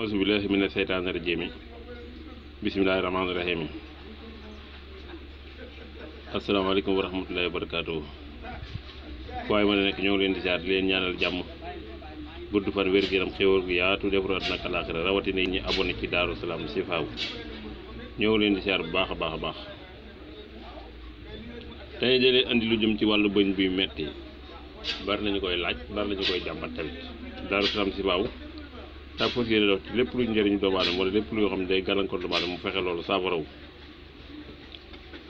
auzu billahi mina seytaani rajiim bismillahi rahmaani rahiim asalaamaaleykum wa rahmatullahi wa barakaatu. waaye ma ne nekk ñoo ngi leen di ziar leen ñaanal jàmm gudd fan wér gu yaram xéwal gu yaatu defaru àddina ak àllaaxira rawatina ñi abonné ci Daaru Salaam Chifaou ñoo ngi leen di ziar bu baax a baax a baax. tey jëlee andi lu jëm ci wàllu bëñ buy metti bari nañu koy laaj bari nañu koy jàmbat tamit Daaru Salaam Chifaou daa fas yéene dox ci lépp luy njëriñ doomu aadama wala lépp loo xam ne day gàllankoor doomu aadama mu fexe loolu saafarawu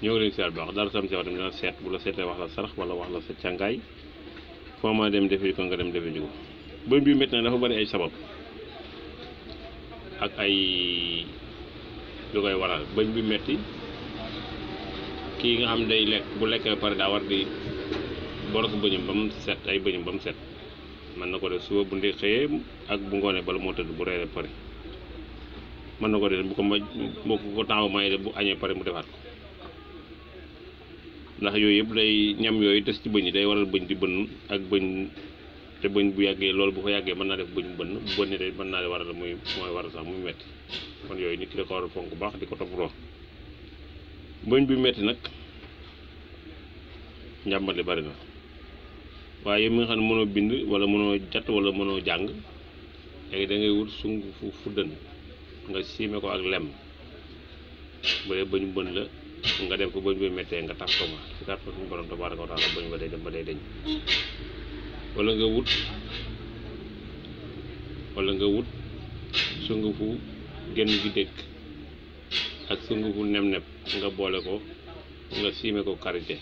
ñoo ngi leen siyaar bu baax Daaru Salaam Chifaou tamit dina seet bu la seetee wax la sarax wala wax la sa càngaay foo ma dem defi ko nga dem defi ko. bëñ bi métti nag dafa bari ay sabab ak ay lu koy waral. bëñ bi métti kii nga xam day lekk bu lekkee ba pare daa war di boros bëñam ba mu set ay bëñam ba mu set mën na ko def suba bu ndee xëyee ak bu ngoonee bala moo tëdd bu reeree pare mën na ko def bu ko temps may bu añee pare mu defaat ko ndax yooyu yëpp day ñam yooyu des ci bëñ yi day waral bëñ di bënn ak bëñ te bëñ bu yàggee loolu bu fa yàggee mën naa def bëñ bënn bu bënnee day mën naa de waral mooy waral sax muy metti kon yooyu nit ki da ko war a fonk bu baax di ko toppatoo. bëñ bi metti nag njàmbat li bari na waaye mi nga xam ne mënoo bind wala mënoo jat wala mënoo jàng léegi da ngay wut sungu fu fuddën nga siime ko ak lem bu dee bëñ bën la nga dem ko bëñ bi méttee nga taf ko ma ci kàttan suñu borom tabaaraka wa taala bëñ ba day dem ba day deñ wala nga wut sungu fu genn gi dëkk ak sungu fu nem-neb nga boole ko nga siime ko karité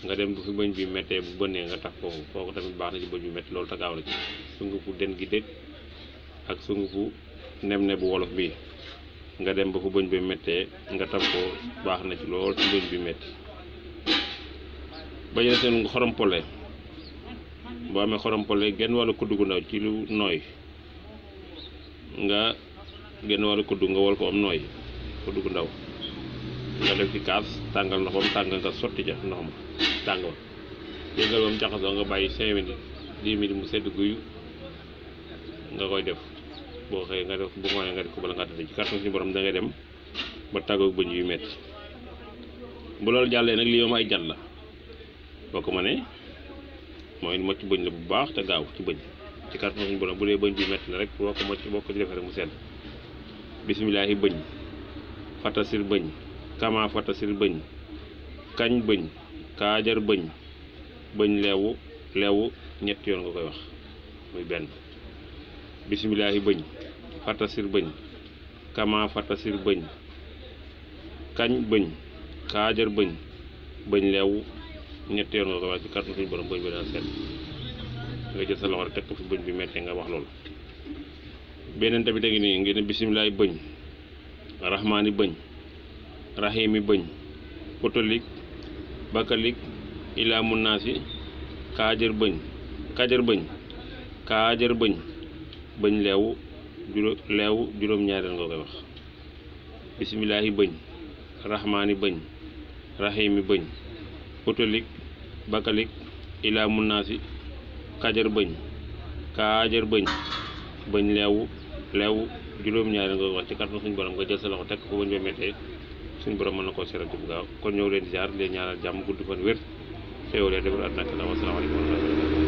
nga dem bu fi bëñ bi méttee bu bënnee nga taf foofu kooku tamit baax na ci bëñ bi métti loolu tagaaw na ci sungu fu den gi dëkk ak sungu fu nem-neb bu wolof bi nga dem ba fu bëñ bi méttee nga taf ko baax na ci lool ci bëñ bi métti. ba ñu seen xorom pole boo amee xorom pole genn wàllu kuddu gu ndaw ci lu nooy nga genn wàllu kuddu nga wol ko am nooy kuddu gu ndaw nga def ci kaas tàngal ndox ba mu tàng nga sotti ca ndox ma tàng ba yëngal ba mu jaxasoo nga bàyyi 5 minutes 10 minutes mu sedd guyu nga koy def boo xëyee nga def bu ngoonee nga def ko bala nga tëdd ci kàttan suñu borom da ngay dem ba tàggoog bëñ yu metti. bu loolu jàllee nag lii moom ay jat la boo ko mënee mooy mocc bëñ la bu baax te gaaw ci bëñ ci kàttan suñu borom bu dee bëñ bi metti la rek boo ko ci defee rek mu sedd. bismillaahi bëñ fatasil bëñ kama fatasil bëñ kañ bëñ kaajar bëñ bëñ leewu ñetti yoon nga koy wax muy benn. bismillaahi bëñ fatasil bëñ kama fatasil bëñ kañ bëñ kaajar bëñ bëñ leewu ñetti yoon nga koy wax ci kàttan suñu borom bëñ bi dana seet nga jël sa loxo rek teg ko fi bëñ bi mettee nga wax loolu. beneen tamit a ngi nii ngeen ne bismillaahi bëñ rahmaani bëñ rahimi bëñ potolik bakalik ilaa munnaasi kaajar bëñ kaajar bëñ bëñ leewu juróom-ñaareel nga koy wax. bismillaahi bëñ rahmaani bëñ rahimi bëñ potolik bakalik ilaa munnaasi kaajar bëñ bëñ leewu juróom-ñaareel nga koy wax ci kàttan suñu borom nga jël sa loxo teg ko bëñ ba méttee suñu borom mën na koo seeral bu gaaw kon ñëw leen di ziar leen ñaanal jàmm gudd fan wér xéwal defar àddina ak wasalaamaaleykum wa rahmatulah